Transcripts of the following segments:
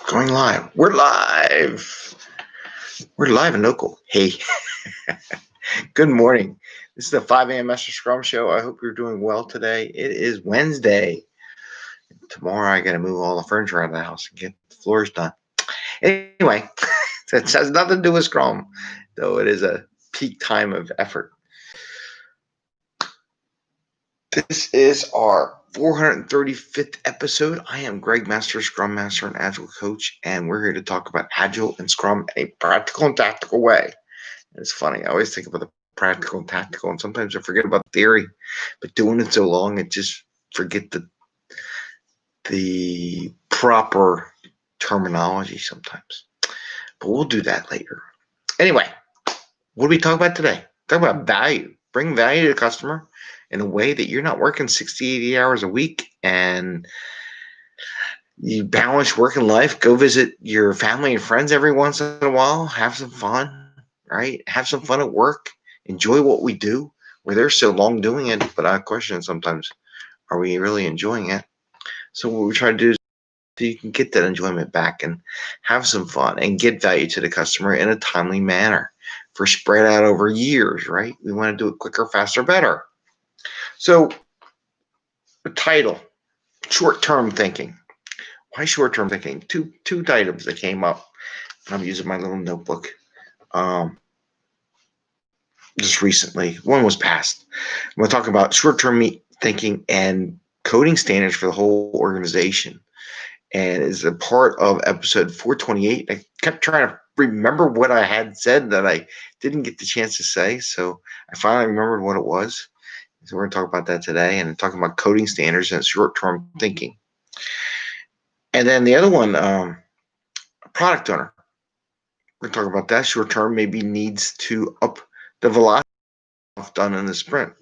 Going live. We're live. We're live and local. Hey, good morning. This is the 5am Mester Scrum Show. I hope you're doing well today. It is Wednesday. Tomorrow I got to move all the furniture out of the house and get the floors done. Anyway, that has nothing to do with Scrum, though it is a peak time of effort. This is our 435th episode. I am Greg Mester, Scrum Master and Agile Coach, and we're here to talk about Agile and Scrum in a practical and tactical way. And it's funny, I always think about the practical and tactical, and sometimes I forget about theory, but doing it so long, I just forget the proper terminology sometimes. But we'll do that later. Anyway, what do we talk about today? Talk about value. Bring value to the customer in a way that you're not working 60, 80 hours a week and you balance work and life. Go visit your family and friends every once in a while. Have some fun, right? Have some fun at work. Enjoy what we do. We're there so long doing it, but I question sometimes, are we really enjoying it? So what we try to do is so you can get that enjoyment back and have some fun and get value to the customer in a timely manner for spread out over years, right? We want to do it quicker, faster, better. So the title, short-term thinking. Why short-term thinking? Two items that came up. I'm using my little notebook just recently. One was past. I'm going to talk about short-term thinking and coding standards for the whole organization. And as a part of episode 428, I kept trying to remember what I had said that I didn't get the chance to say. So I finally remembered what it was. So we're going to talk about that today and talking about coding standards and short-term thinking. And then the other one, product owner. We're going to talk about that. Short-term maybe needs to up the velocity done in the sprint.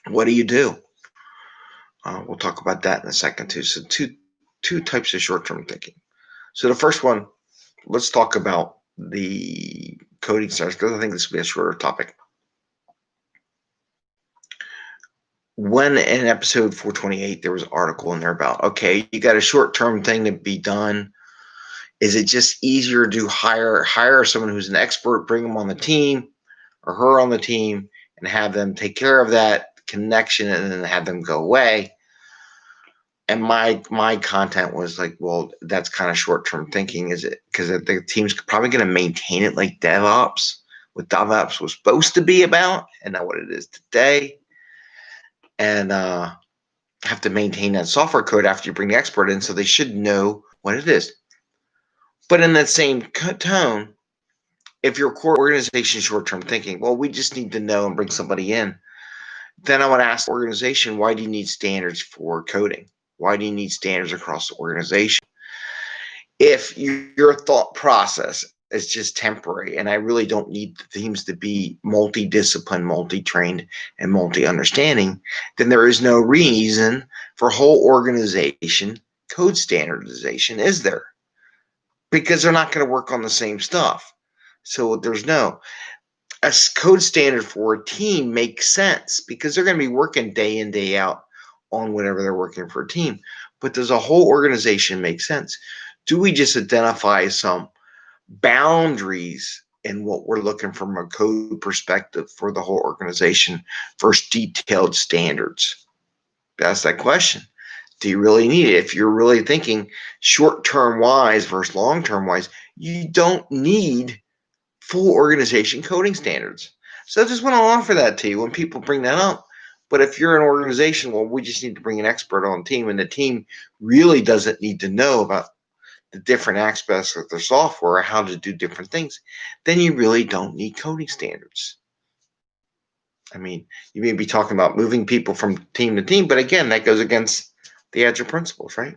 What do you do? We'll talk about that in a second too. So two types of short-term thinking. So the first one, let's talk about the coding standards because I think this will be a shorter topic. When in episode 428, there was an article in there about, okay, you got a short-term thing to be done. Is it just easier to hire someone who's an expert, bring them on the team or her on the team and have them take care of that connection and then have them go away? And my content was like, well, that's kind of short-term thinking, is it? Because the team's probably going to maintain it like DevOps, what DevOps was supposed to be about and not what it is today. And have to maintain that software code after you bring the expert in, so they should know what it is. But in that same tone, if your core organization is short-term thinking, well, we just need to know and bring somebody in, then I would ask the organization, why do you need standards for coding? Why do you need standards across the organization? If your thought process is just temporary, and I really don't need the teams to be multi-disciplined, multi-trained, and multi-understanding, then there is no reason for whole organization code standardization, is there? Because they're not going to work on the same stuff. So there's no. A code standard for a team makes sense because they're going to be working day in, day out on whatever they're working for a team. But does a whole organization make sense? Do we just identify some boundaries in what we're looking from a code perspective for the whole organization versus detailed standards? That's that question. Do you really need it? If you're really thinking short-term wise versus long-term wise, you don't need full organization coding standards. So I just want to offer that to you when people bring that up. But if you're an organization, well, we just need to bring an expert on the team, and the team really doesn't need to know about the different aspects of their software or how to do different things, then you really don't need coding standards. I mean, you may be talking about moving people from team to team, but again, that goes against the Agile principles, right?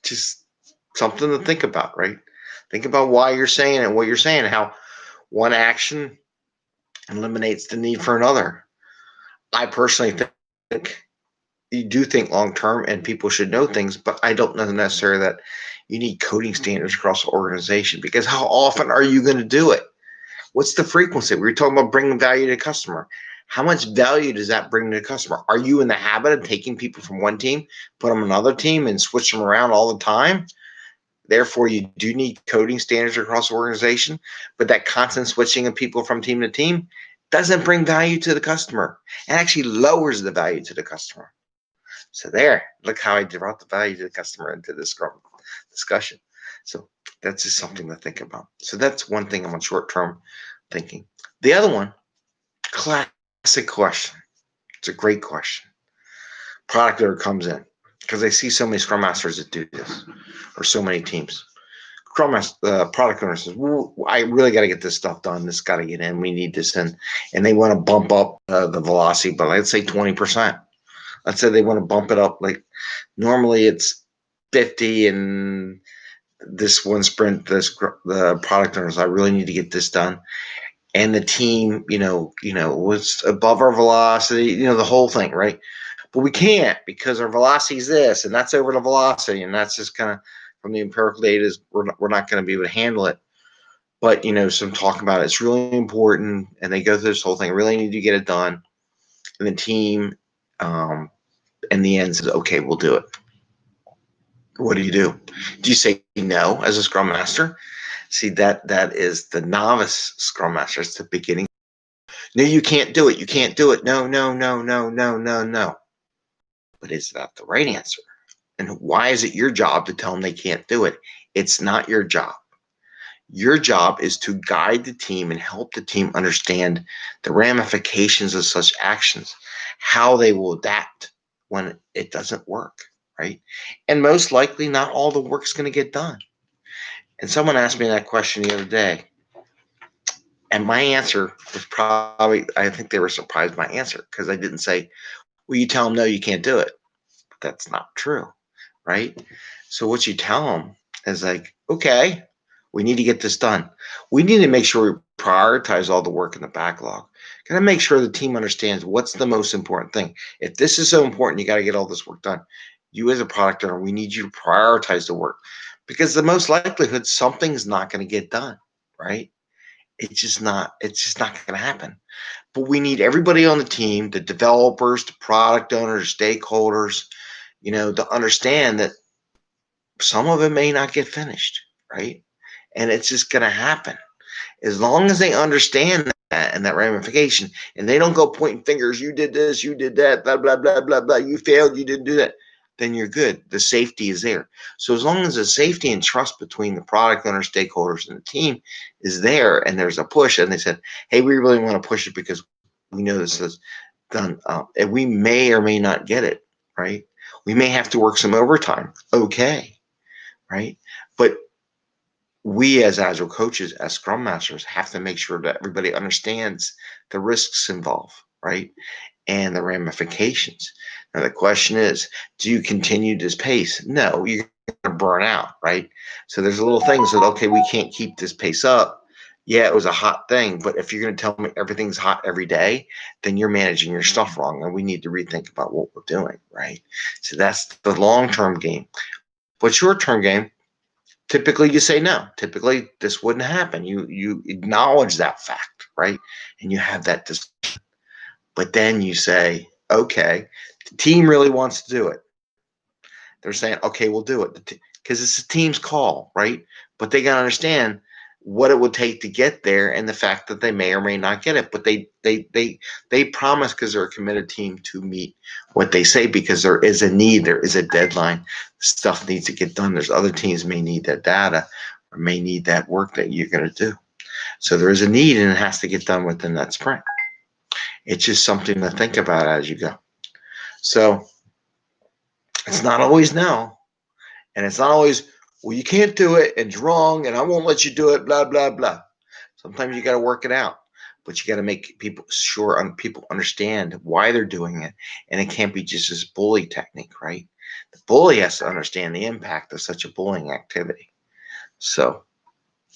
Just something to think about, right? Think about why you're saying it and what you're saying, how one action eliminates the need for another. I personally think you do think long-term and people should know things, but I don't know necessarily that you need coding standards across the organization, because how often are you going to do it? What's the frequency? We were talking about bringing value to the customer. How much value does that bring to the customer? Are you in the habit of taking people from one team, put them on another team, and switch them around all the time? Therefore, you do need coding standards across the organization, but that constant switching of people from team to team doesn't bring value to the customer and actually lowers the value to the customer. So there, look how I brought the value to the customer into this Scrum discussion. So that's just something to think about. So that's one thing I'm on short-term thinking. The other one, classic question. It's a great question. Product owner comes in because I see so many Scrum Masters that do this, or so many teams. Scrum Master, product owner says, well, I really got to get this stuff done. This got to get in. We need this in. And they want to bump up the velocity, but let's say 20%. Let's say they want to bump it up. Like normally it's 50, and this one sprint, the product owners, I really need to get this done. And the team, was above our velocity, the whole thing, right? But we can't because our velocity is this, and that's over the velocity, and that's just kind of from the empirical data is we're not going to be able to handle it. But some talk about it. It's really important, and they go through this whole thing. Really need to get it done, and the team, in the end, says, "Okay, we'll do it." What do? Do you say no as a Scrum Master? See, that is the novice Scrum Master. It's the beginning. No, you can't do it. You can't do it. No, no, no, no, no, no, no. But is that the right answer? And why is it your job to tell them they can't do it? It's not your job. Your job is to guide the team and help the team understand the ramifications of such actions, how they will adapt when it doesn't work, right? And most likely not all the work's going to get done. And someone asked me that question the other day, and my answer was probably, I think they were surprised by my answer because I didn't say, well, you tell them, no, you can't do it. But that's not true, right? So what you tell them is like, okay, we need to get this done. We need to make sure we prioritize all the work in the backlog. Got to make sure the team understands what's the most important thing. If this is so important, you got to get all this work done. You as a product owner, we need you to prioritize the work because the most likelihood something's not going to get done, right? It's just not going to happen. But we need everybody on the team, the developers, the product owners, stakeholders, to understand that some of it may not get finished, right? And it's just going to happen. As long as they understand that and that ramification, and they don't go pointing fingers, you did this, you did that, blah, blah, blah, blah, blah, you failed, you didn't do that, then you're good. The safety is there. So as long as the safety and trust between the product owner, stakeholders, and the team is there, and there's a push, and they said, hey, we really want to push it because we know this is done, and we may or may not get it, right? We may have to work some overtime. Okay, right? But we as Agile coaches, as Scrum Masters, have to make sure that everybody understands the risks involved, right? And the ramifications. Now, the question is, do you continue this pace? No, you're going to burn out, right? So there's a little things that, okay, we can't keep this pace up. Yeah, it was a hot thing, but if you're going to tell me everything's hot every day, then you're managing your stuff wrong, and we need to rethink about what we're doing, right? So that's the long-term game. But short-term game, typically you say no. Typically this wouldn't happen. You acknowledge that fact, right? And you have that discussion. But then you say, okay, the team really wants to do it. They're saying, okay, we'll do it because it's a team's call, right? But they got to understand what it would take to get there and the fact that they may or may not get it. But they promise because they're a committed team to meet what they say because there is a need, there is a deadline. Stuff needs to get done. There's other teams may need that data or may need that work that you're going to do. So there is a need and it has to get done within that sprint. It's just something to think about as you go. So it's not always no. And it's not always, well, you can't do it, and it's wrong, and I won't let you do it, blah, blah, blah. Sometimes you got to work it out, but you got to make people people understand why they're doing it, and it can't be just this bully technique, right? The bully has to understand the impact of such a bullying activity. So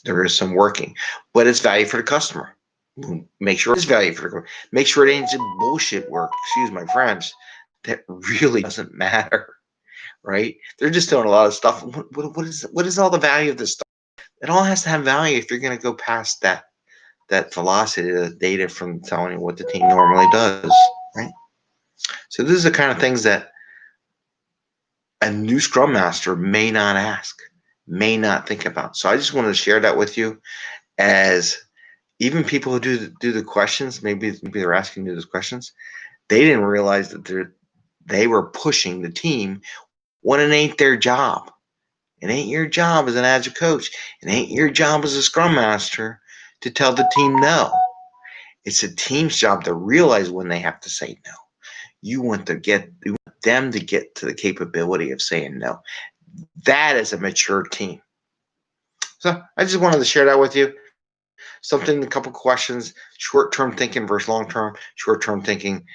there is some working, but it's value for the customer. Make sure it's value for the customer. Make sure it ain't some bullshit work, excuse my French, that really doesn't matter. Right? They're just doing a lot of stuff. What is all the value of this stuff? It all has to have value if you're going to go past that that velocity, the data from telling you what the team normally does, right? So this is the kind of things that a new Scrum Master may not ask, may not think about. So I just wanted to share that with you, as even people who do the questions, maybe they're asking you those questions, they didn't realize that they were pushing the team when it ain't their job. It ain't your job as an Agile coach. It ain't your job as a Scrum Master to tell the team no. It's a team's job to realize when they have to say no. You want them to get to the capability of saying no. That is a mature team. So I just wanted to share that with you. A couple questions: short-term thinking versus long-term. Short-term thinking: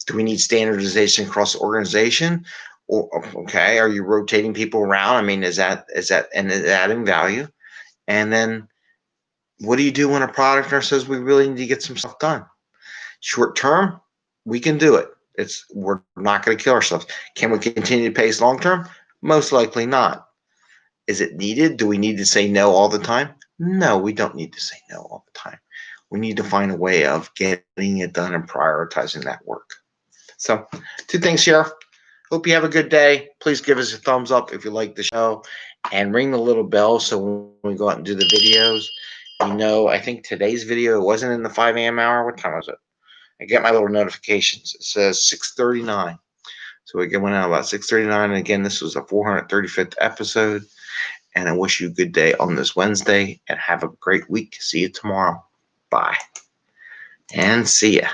do we need standardization across the organization? Or okay, are you rotating people around? I mean, is that and is it adding value? And then, what do you do when a product owner says we really need to get some stuff done? Short term, we can do it. We're not going to kill ourselves. Can we continue to pace long term? Most likely not. Is it needed? Do we need to say no all the time? No, we don't need to say no all the time. We need to find a way of getting it done and prioritizing that work. So, 2 things here. Hope you have a good day. Please give us a thumbs up if you like the show, and ring the little bell so when we go out and do the videos, I think today's video wasn't in the 5 a.m. hour. What time was it? I get my little notifications. It says 6:39. So we went out about 6:39. And again, this was the 435th episode. And I wish you a good day on this Wednesday, and have a great week. See you tomorrow. Bye. And see ya.